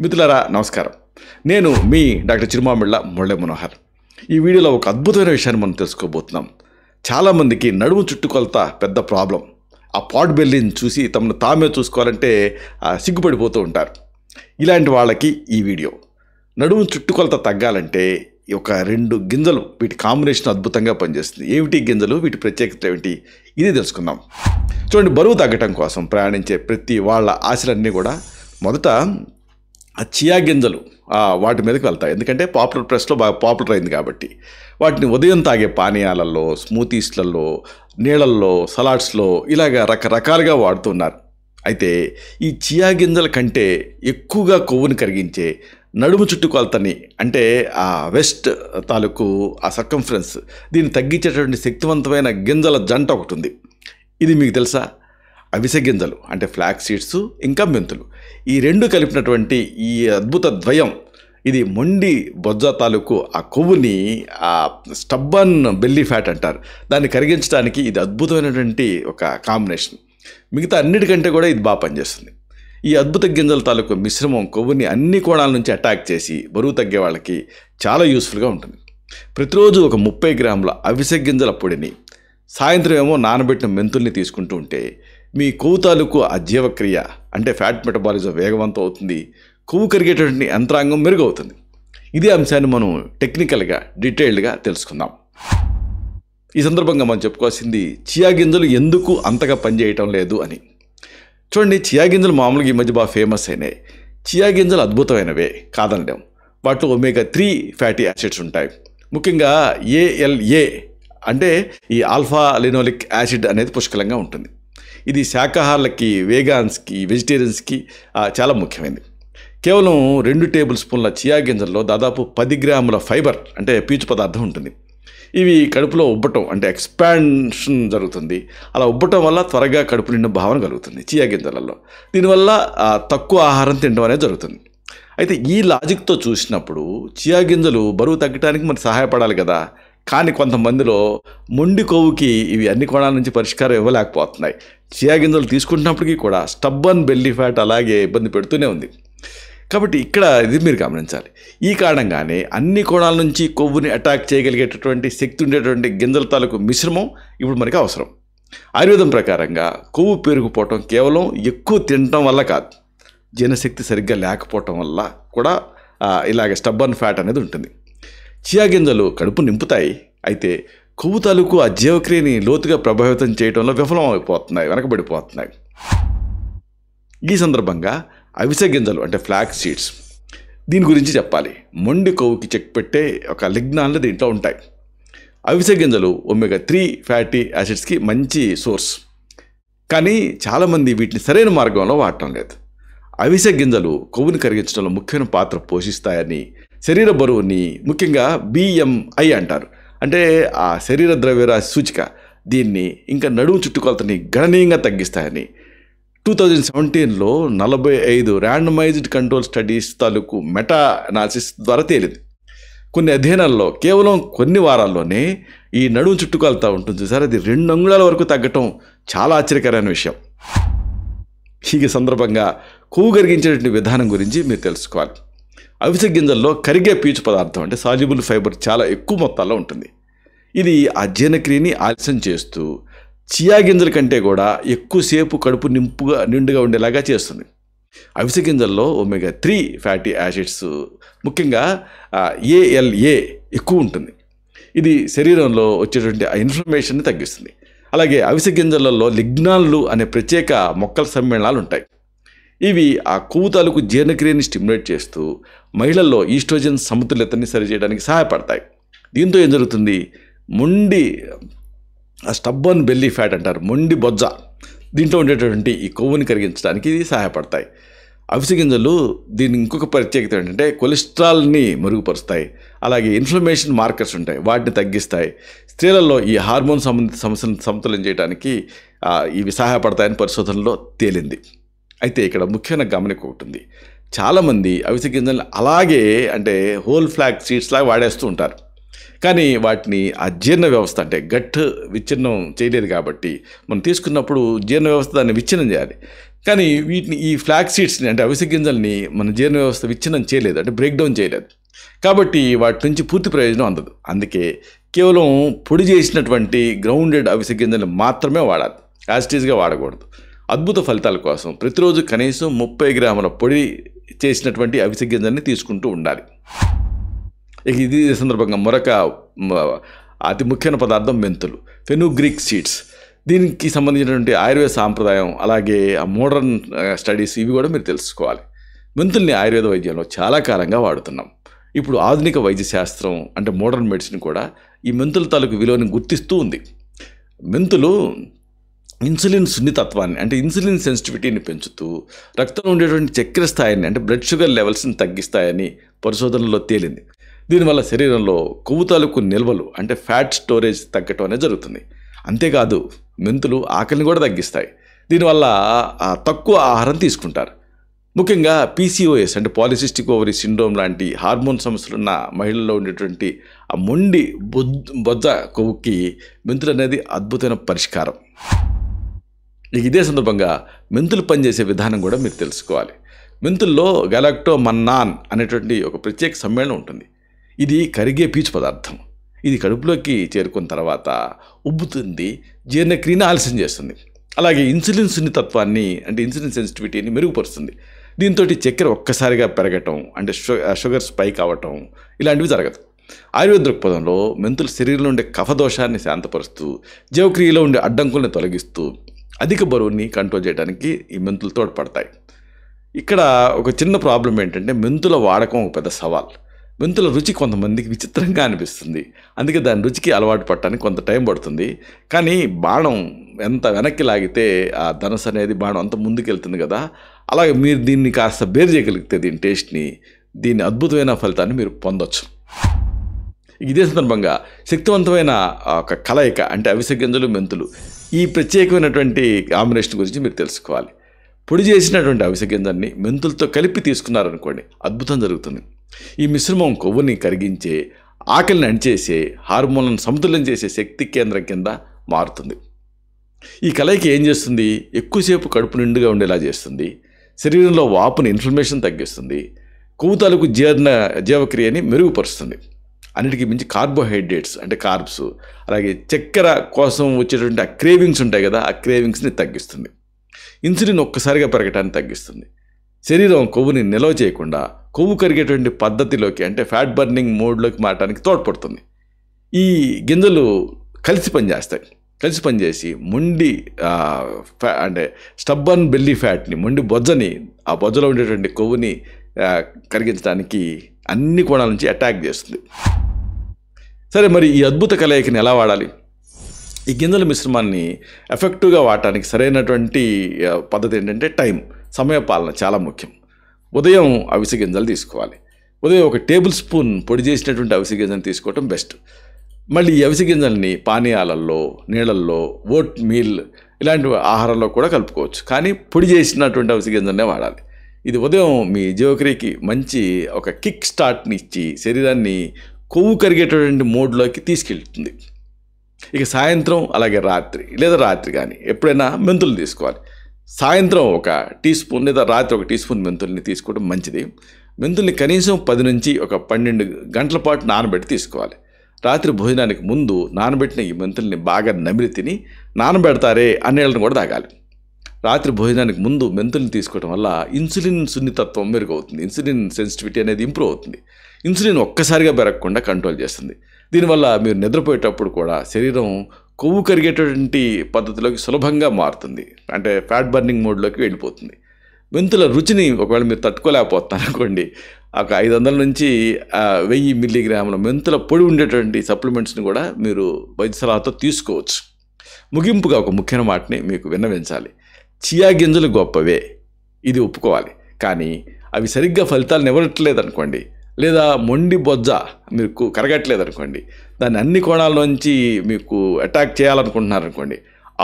మిత్రులారా నమస్కారం. నేను మీ డాక్టర్ చిరుమామిళ్ళ మురళీ మనోహర్. ఈ వీడియోలో ఒక అద్భుతమైన విషయాన్ని మనం తెలుసుకోబోతున్నాం. చాలామందికి నడుము చుట్టుకొలత పెద్ద ప్రాబ్లం. ఆ పాట్ బెల్లీని చూసి తమను తామే చూసుకోవాలంటే సిగ్గుపడిపోతూ ఉంటారు. ఇలాంటి వాళ్ళకి ఈ వీడియో. నడుము చుట్టుకొలత తగ్గాలంటే ఒక 2 గింజలు వీటి కాంబినేషన్ అద్భుతంగా పనిచేస్తుంది. ఏమిటి గింజలు, వీటి ప్రత్యేకత ఏమిటి, ఇది తెలుసుకుందాం. చూడండి, బరువు తగ్గటం కోసం ప్రయాణించే ప్రతి వాళ్ళ ఆశలన్నీ కూడా మొదట ఆ చియా గింజలు వాటి మీదకి వెళ్తాయి. ఎందుకంటే పాపులర్ ప్రెస్లో బాగా పాపులర్ అయింది కాబట్టి. వాటిని ఉదయం తాగే పానీయాలలో, స్మూతీస్లలో, నీళ్ళల్లో, సలాడ్స్లో ఇలాగ రకరకాలుగా వాడుతున్నారు. అయితే ఈ చియా గింజల కంటే ఎక్కువగా కొవ్వుని కరిగించే నడుము చుట్టుకొలతని, అంటే ఆ వెస్ట్ తాలూకు ఆ సర్కంఫరెన్స్, దీన్ని తగ్గించేటువంటి శక్తివంతమైన గింజల జంట ఒకటి ఉంది. ఇది మీకు తెలుసా? అవిసె గింజలు, అంటే ఫ్లాక్స్ సీడ్స్, ఇంకా మెంతులు. ఈ 2 కలిపినటువంటి ఈ అద్భుత ద్వయం, ఇది మొండి బొజ్జ తాలూకు ఆ కొవ్వుని, ఆ స్టబ్బన్ బెల్లీ ఫ్యాట్ అంటారు, దాన్ని కరిగించడానికి ఇది అద్భుతమైనటువంటి ఒక కాంబినేషన్. మిగతా అన్నిటికంటే కూడా ఇది బాగా పనిచేస్తుంది. ఈ అద్భుత గింజల తాలూకు మిశ్రమం కొవ్వుని అన్ని కోణాల నుంచి అటాక్ చేసి బరువు తగ్గే వాళ్ళకి చాలా యూస్ఫుల్గా ఉంటుంది. ప్రతిరోజు ఒక 30 గ్రాముల అవిసె గింజల పొడిని, సాయంత్రం ఏమో నానబెట్టిన మెంతుల్ని తీసుకుంటూ ఉంటే మీ కొవ్వు తాలూకు ఆ జీవక్రియ, అంటే ఫ్యాట్ మెటబాలిజం వేగవంతం అవుతుంది, కొవ్వు కరిగేటటువంటి యంత్రాంగం మెరుగవుతుంది. ఇదే అంశాన్ని మనం టెక్నికల్గా డీటెయిల్డ్గా తెలుసుకుందాం. ఈ సందర్భంగా మనం చెప్పుకోవాల్సింది, చియా గింజలు ఎందుకు అంతగా పనిచేయటం లేదు అని. చూడండి, చియా గింజలు మామూలుగా ఈ మధ్య బాగా ఫేమస్ అయినాయి. చియా గింజలు అద్భుతమైనవే, కాదనలేం. వాటిలో ఒమేగా-3 ఫ్యాటీ యాసిడ్స్ ఉంటాయి. ముఖ్యంగా ALA, అంటే ఈ ఆల్ఫా లినోలిక్ యాసిడ్ అనేది పుష్కలంగా ఉంటుంది. ఇది శాకాహారులకి, వేగాన్స్కి, వెజిటేరియన్స్కి చాలా ముఖ్యమైనది. కేవలం 2 టేబుల్ స్పూన్ల చియా గింజల్లో దాదాపు 10 గ్రాముల ఫైబర్, అంటే పీచు పదార్థం ఉంటుంది. ఇవి కడుపులో ఉబ్బటం, అంటే ఎక్స్పాన్షన్ జరుగుతుంది. అలా ఉబ్బటం వల్ల త్వరగా కడుపు నిండిన భావన కలుగుతుంది చియా గింజలలో. దీనివల్ల తక్కువ ఆహారం తినడం అనేది జరుగుతుంది. అయితే ఈ లాజిక్తో చూసినప్పుడు చియా గింజలు బరువు తగ్గడానికి మనకు సహాయపడాలి కదా. కానీ కొంతమందిలో మొండి కొవ్వుకి ఇవి అన్ని కోణాల నుంచి పరిష్కారం ఇవ్వలేకపోతున్నాయి. చియా గింజలు తీసుకుంటున్నప్పటికీ కూడా స్టబ్బన్ బెల్లీ ఫ్యాట్ అలాగే ఇబ్బంది పెడుతూనే ఉంది. కాబట్టి ఇక్కడ ఇది మీరు గమనించాలి. ఈ కారణంగానే అన్ని కోణాల నుంచి కొవ్వుని అటాక్ చేయగలిగేటటువంటి శక్తి ఉండేటువంటి గింజల తాలూకు మిశ్రమం ఇప్పుడు మనకి అవసరం. ఆయుర్వేదం ప్రకారంగా కొవ్వు పెరిగిపోవటం కేవలం ఎక్కువ తినటం వల్ల కాదు, జీర్ణశక్తి సరిగ్గా లేకపోవటం వల్ల కూడా ఇలాగ స్టబ్బన్ ఫ్యాట్ అనేది ఉంటుంది. చియా గింజలు కడుపు నింపుతాయి, అయితే కొవ్వు తాలూకు ఆ జీవక్రియని లోతుగా ప్రభావితం చేయడంలో విఫలం అయిపోతున్నాయి, వెనకబడిపోతున్నాయి. ఈ సందర్భంగా అవిసె గింజలు, అంటే ఫ్లాక్స్ సీడ్స్, దీని గురించి చెప్పాలి. మొండి కొవ్వుకి చెక్ పెట్టే ఒక లిగ్నాన్లు దీంట్లో ఉంటాయి. అవిసె గింజలు ఒమేగా-3 ఫ్యాటీ యాసిడ్స్కి మంచి సోర్స్. కానీ చాలామంది వీటిని సరైన మార్గంలో వాడటం లేదు. అవిసె గింజలు కొవ్వుని కరిగించడంలో ముఖ్యమైన పాత్ర పోషిస్తాయని, శరీర బరువుని, ముఖ్యంగా BMI అంటారు, అంటే ఆ శరీర ద్రవ్యరాశి సూచిక, దీన్ని ఇంకా నడుము చుట్టుకొలతని గణనీయంగా తగ్గిస్తాయని 2017లో 45 ర్యాండమైజ్డ్ కంట్రోల్ స్టడీస్ తాలూకు మెటా అనాలిసిస్ ద్వారా తేలింది. కొన్ని అధ్యయనాల్లో కేవలం కొన్ని వారాల్లోనే ఈ నడుము చుట్టుకొలత ఉంటుంది సార్, అది 2 అంగుళాల వరకు తగ్గటం చాలా ఆశ్చర్యకరమైన విషయం. ఈ సందర్భంగా కొవ్వు కరిగించేటువంటి విధానం గురించి మీరు తెలుసుకోవాలి. అవిసె గింజల్లో కరిగే పీచు పదార్థం, అంటే సాల్యుబుల్ ఫైబర్ చాలా ఎక్కువ మొత్తాల్లో ఉంటుంది. ఇది ఆ జీర్ణక్రియని ఆలస్యం చేస్తూ చియా గింజల కంటే కూడా ఎక్కువసేపు కడుపు నిండుగా ఉండేలాగా చేస్తుంది. అవిసె గింజల్లో ఒమేగా-3 ఫ్యాటీ యాసిడ్స్, ముఖ్యంగా ALA ఎక్కువ ఉంటుంది. ఇది శరీరంలో వచ్చేటువంటి ఆ ఇన్ఫ్లమేషన్ని తగ్గిస్తుంది. అలాగే అవిసె గింజలలో లిగ్నాన్లు అనే ప్రత్యేక మొక్కల సమ్మేళనాలు ఉంటాయి. ఇవి ఆ కొవ్వు తాలూకు జీర్ణక్రియని స్టిమ్యులేట్ చేస్తూ మహిళల్లో ఈస్ట్రోజన్ సమతుల్యతని సరిచేయడానికి సహాయపడతాయి. దీంతో ఏం జరుగుతుంది, మొండి స్టబ్బన్ బెల్లీ ఫ్యాట్ అంటారు, మొండి బొజ్జ, దీంట్లో ఉండేటటువంటి ఈ కొవ్వుని కరిగించడానికి ఇది సహాయపడతాయి. అవిసె గింజలు దీని ఇంకొక ప్రత్యేకత ఏంటంటే కొలెస్ట్రాల్ని మెరుగుపరుస్తాయి. అలాగే ఇన్ఫ్లమేషన్ మార్కర్స్ ఉంటాయి, వాటిని తగ్గిస్తాయి. స్త్రీలలో ఈ హార్మోన్ సంబంధిత సమస్యలను సమతుల్యం చేయడానికి ఇవి సహాయపడతాయని పరిశోధనలో తేలింది. అయితే ఇక్కడ ముఖ్యమైన గమనిక ఒకటి ఉంది. చాలామంది అవిసె గింజలను అలాగే, అంటే హోల్ ఫ్లాక్స్ సీడ్స్ లాగా వాడేస్తూ ఉంటారు. కానీ వాటిని ఆ జీర్ణ వ్యవస్థ అంటే గట్ విచ్ఛిన్నం చేయలేదు కాబట్టి మనం తీసుకున్నప్పుడు జీర్ణ వ్యవస్థ దాన్ని విచ్ఛిన్నం చేయాలి. కానీ వీటిని ఈ ఫ్లాక్ సీడ్స్ని అంటే అవిసె గింజల్ని మన జీర్ణ వ్యవస్థ విచ్ఛిన్నం చేయలేదు, అంటే బ్రేక్ డౌన్ చేయలేదు. కాబట్టి వాటి నుంచి పూర్తి ప్రయోజనం అందదు. అందుకే కేవలం పొడి చేసినటువంటి గ్రౌండెడ్ అవిసె గింజలు మాత్రమే వాడాలి, యాస్టీస్గా వాడకూడదు. అద్భుత ఫలితాల కోసం ప్రతిరోజు కనీసం 30 గ్రాముల పొడి చేసినటువంటి అవిసె గింజల్ని తీసుకుంటూ ఉండాలి. ఇక ఇది సందర్భంగా మరొక అతి ముఖ్యమైన పదార్థం మెంతులు, ఫెనుగ్రీక్ సీడ్స్. దీనికి సంబంధించినటువంటి ఆయుర్వేద సాంప్రదాయం అలాగే మోడర్న్ స్టడీస్ ఇవి కూడా మీరు తెలుసుకోవాలి. మెంతుల్ని ఆయుర్వేద వైద్యంలో చాలా కాలంగా వాడుతున్నాం. ఇప్పుడు ఆధునిక వైద్య శాస్త్రం అంటే మోడర్న్ మెడిసిన్ కూడా ఈ మెంతుల తాలూకు విలువని గుర్తిస్తూ ఉంది. మెంతులు ఇన్సులిన్ సున్నితత్వాన్ని అంటే ఇన్సులిన్ సెన్సిటివిటీని పెంచుతూ రక్తంలో ఉండేటువంటి చక్కెర స్థాయిని అంటే బ్లడ్ షుగర్ లెవెల్స్ని తగ్గిస్తాయని పరిశోధనలో తేలింది. దీనివల్ల శరీరంలో కొవ్వు తాలూకు నిల్వలు అంటే ఫ్యాట్ స్టోరేజ్ తగ్గటం అనేది జరుగుతుంది. అంతేకాదు మెంతులు ఆకలిని కూడా తగ్గిస్తాయి. దీనివల్ల తక్కువ ఆహారం తీసుకుంటారు. ముఖ్యంగా పీసీఓఎస్ అంటే పాలిసిస్టిక్ ఓవరీ సిండ్రోమ్ లాంటి హార్మోన్ సమస్యలున్న మహిళల్లో ఉండేటువంటి ఆ మొండి బొజ్జ కొవ్వుకి మెంతులు అనేది అద్భుతమైన పరిష్కారం. ఇదే సందర్భంగా మెంతులు పనిచేసే విధానం కూడా మీరు తెలుసుకోవాలి. మెంతుల్లో గలాక్టోమన్నాన్ అనేటువంటి ఒక ప్రత్యేక సమ్మేళనం ఉంటుంది. ఇది కరిగే పీచు పదార్థం. ఇది కడుపులోకి చేరుకున్న తర్వాత ఉబ్బుతుంది, జీర్ణక్రియని ఆలస్యం చేస్తుంది. అలాగే ఇన్సులిన్ సున్నితత్వాన్ని అంటే ఇన్సులిన్ సెన్సిటివిటీని మెరుగుపరుస్తుంది. దీంతో చక్కెర ఒక్కసారిగా పెరగటం అంటే షుగర్ స్పైక్ అవ్వటం ఇలాంటివి జరగదు. ఆయుర్వేద దృక్పథంలో మెంతులు శరీరంలో ఉండే కఫదోషాన్ని శాంతపరుస్తూ జీవక్రియలో ఉండే అడ్డంకుల్ని తొలగిస్తూ అధిక బరువుని కంట్రోల్ చేయడానికి ఈ మెంతులు తోడ్పడతాయి. ఇక్కడ ఒక చిన్న ప్రాబ్లం ఏంటంటే మెంతుల వాడకం ఒక పెద్ద సవాల్. మెంతుల రుచి కొంతమందికి విచిత్రంగా అనిపిస్తుంది. అందుకే దాని రుచికి అలవాటు పడటానికి కొంత టైం పడుతుంది. కానీ బాణం ఎంత వెనక్కి లాగితే ఆ ధనుసు అనేది బాణం అంత ముందుకు వెళ్తుంది కదా, అలాగే మీరు దీన్ని కాస్త బేర్ చేయగలిగితే దీని టేస్ట్ని, దీని అద్భుతమైన ఫలితాన్ని మీరు పొందొచ్చు. ఇదే సందర్భంగా శక్తివంతమైన ఒక కలయిక అంటే అవిసె గింజలు మెంతులు ఈ ప్రత్యేకమైనటువంటి కాంబినేషన్ గురించి మీరు తెలుసుకోవాలి. పొడి చేసినటువంటి అవిసె గింజల్ని మెంతులతో కలిపి తీసుకున్నారనుకోండి, అద్భుతం జరుగుతుంది. ఈ మిశ్రమం కొవ్వుని కరిగించే, ఆకలిని అణిచేసే, హార్మోన్లను సమతుల్యం చేసే శక్తి కేంద్రం కింద మారుతుంది. ఈ కలయిక ఏం చేస్తుంది? ఎక్కువసేపు కడుపు నిండుగా ఉండేలా చేస్తుంది, శరీరంలో వాపుని ఇన్ఫ్లమేషన్ తగ్గిస్తుంది, కొవ్వు తాలూకు జీవక్రియని మెరుగుపరుస్తుంది. అన్నిటికీ మించి కార్బోహైడ్రేట్స్ అంటే కార్బ్స్ అలాగే చక్కెర కోసం వచ్చేటువంటి ఆ క్రేవింగ్స్ ఉంటాయి కదా, ఆ క్రేవింగ్స్ని తగ్గిస్తుంది. ఇన్సులిన్ ఒక్కసారిగా పెరగటాన్ని తగ్గిస్తుంది. శరీరం కొవ్వుని నిల్వ చేయకుండా కొవ్వు కరిగేటువంటి పద్ధతిలోకి అంటే ఫ్యాట్ బర్నింగ్ మోడ్లోకి మారడానికి తోడ్పడుతుంది. ఈ గింజలు కలిసి పనిచేస్తాయి. కలిసి పనిచేసి మొండి అంటే స్టబ్బర్న్ బెల్లీ ఫ్యాట్ని, మొండి బొజ్జని, ఆ బొజ్జలో ఉండేటువంటి కొవ్వుని కరిగించడానికి అన్ని కోణాల నుంచి అటాక్ చేస్తుంది. సరే, మరి ఈ అద్భుత కలయికని ఎలా వాడాలి? ఈ గింజల మిశ్రమాన్ని ఎఫెక్టివ్గా వాడటానికి సరైనటువంటి పద్ధతి ఏంటంటే సమయపాలన చాలా ముఖ్యం. ఉదయం అవిసె గింజలు తీసుకోవాలి. ఉదయం 1 టేబుల్ స్పూన్ పొడి చేసినటువంటి అవిసె గింజలు తీసుకోవటం బెస్ట్. మళ్ళీ ఈ అవిసె గింజల్ని పానీయాలలో, నీళ్ళల్లో, ఓట్ మీల్ ఇలాంటి ఆహారంలో కూడా కలుపుకోవచ్చు. కానీ పొడి చేసినటువంటి అవిసె గింజలనే వాడాలి. ఇది ఉదయం మీ జీవక్రియకి మంచి ఒక కిక్ స్టార్ట్ని ఇచ్చి శరీరాన్ని కొవ్వు కరిగేటటువంటి మోడ్లోకి తీసుకెళ్తుంది. ఇక సాయంత్రం అలాగే రాత్రి కానీ ఎప్పుడైనా మెంతులు తీసుకోవాలి. సాయంత్రం 1 టీ స్పూన్ లేదా రాత్రి 1 టీ స్పూన్ మెంతుల్ని తీసుకోవడం మంచిది. మెంతుల్ని కనీసం 10 నుంచి 12 గంటల పాటు నానబెట్టి తీసుకోవాలి. రాత్రి భోజనానికి ముందు నానబెట్టిన ఈ మెంతుల్ని బాగా నమిలి తిని నానబెడతారే అన్నేళ్ళను కూడా తాగాలి. రాత్రి భోజనానికి ముందు మెంతుల్ని తీసుకోవడం వల్ల ఇన్సులిన్ సున్నితత్వం మెరుగవుతుంది. ఇన్సులిన్ సెన్సిటివిటీ అనేది ఇంప్రూవ్ అవుతుంది. ఇన్సులిన్ ఒక్కసారిగా పెరగకుండా కంట్రోల్ చేస్తుంది. దీనివల్ల మీరు నిద్రపోయేటప్పుడు కూడా శరీరం కొవ్వు కరిగేటటువంటి పద్ధతిలోకి సులభంగా మారుతుంది. అంటే ఫ్యాట్ బర్నింగ్ మోడ్లోకి వెళ్ళిపోతుంది. మెంతుల రుచిని ఒకవేళ మీరు తట్టుకోలేకపోతున్నారు అనుకోండి, ఒక 500 నుంచి 1000 మిల్లీగ్రాముల మెంతుల పొడి ఉండేటువంటి సప్లిమెంట్స్ని కూడా మీరు వైద్య సలహాతో తీసుకోవచ్చు. ముగింపుగా ఒక ముఖ్యమైన మాటని మీకు విన్నవించాలి. చియా గింజలు గొప్పవే, ఇది ఒప్పుకోవాలి. కానీ అవి సరిగ్గా ఫలితాలను ఇవ్వట్లేదనుకోండి, లేదా మొండి బొజ్జ మీకు కరగట్లేదనుకోండి, దాన్ని అన్ని కోణాల్లోంచి మీకు అటాక్ చేయాలనుకుంటున్నారనుకోండి,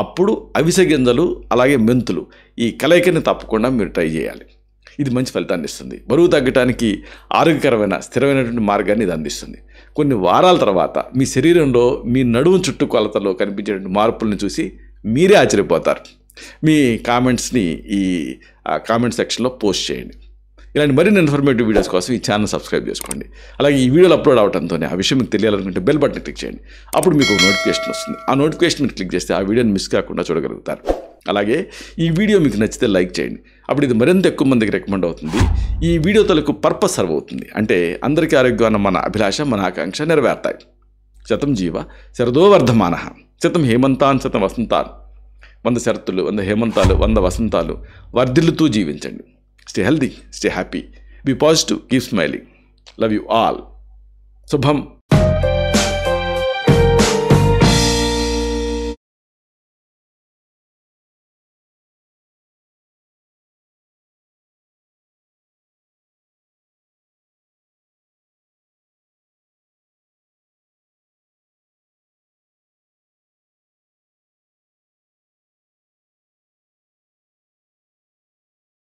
అప్పుడు అవిసె గింజలు అలాగే మెంతులు ఈ కలయికని తప్పకుండా మీరు ట్రై చేయాలి. ఇది మంచి ఫలితాన్ని ఇస్తుంది. బరువు తగ్గడానికి ఆరోగ్యకరమైన స్థిరమైనటువంటి మార్గాన్ని ఇది అందిస్తుంది. కొన్ని వారాల తర్వాత మీ శరీరంలో మీ నడుము చుట్టుకొలతలో కనిపించే మార్పులను చూసి మీరే ఆశ్చర్యపోతారు. మీ కామెంట్స్ని ఈ కామెంట్ సెక్షన్లో పోస్ట్ చేయండి. ఇలాంటి మరిన్ని ఇన్ఫర్మేటివ్ వీడియోస్ కోసం ఈ ఛానల్ సబ్స్క్రైబ్ చేసుకోండి. అలాగే ఈ వీడియోలు అప్లోడ్ అవడంతోనే ఆ విషయం మీకు తెలియాలనుకుంటే బెల్ బటన్ క్లిక్ చేయండి. అప్పుడు మీకు నోటిఫికేషన్ వస్తుంది. ఆ నోటిఫికేషన్ మీరు క్లిక్ చేస్తే ఆ వీడియోని మిస్ కాకుండా చూడగలుగుతారు. అలాగే ఈ వీడియో మీకు నచ్చితే లైక్ చేయండి. అప్పుడు ఇది మరింత ఎక్కువ మందికి రికమెండ్ అవుతుంది. ఈ వీడియో తలకు పర్పస్ సర్వ్ అవుతుంది. అంటే అందరికీ ఆరోగ్యం అన్న మన అభిలాష, మన ఆకాంక్ష నెరవేరుతాయి. శతం జీవ శరదో వర్ధమానః, శతం హేమంతాన్ శతం వసంతాన్. 100 శరత్తులు, 100 హేమంతాలు, 100 వసంతాలు వర్ధిల్లుతూ జీవించండి. Stay healthy, stay happy, be positive, keep smiling. Love you all. Subham.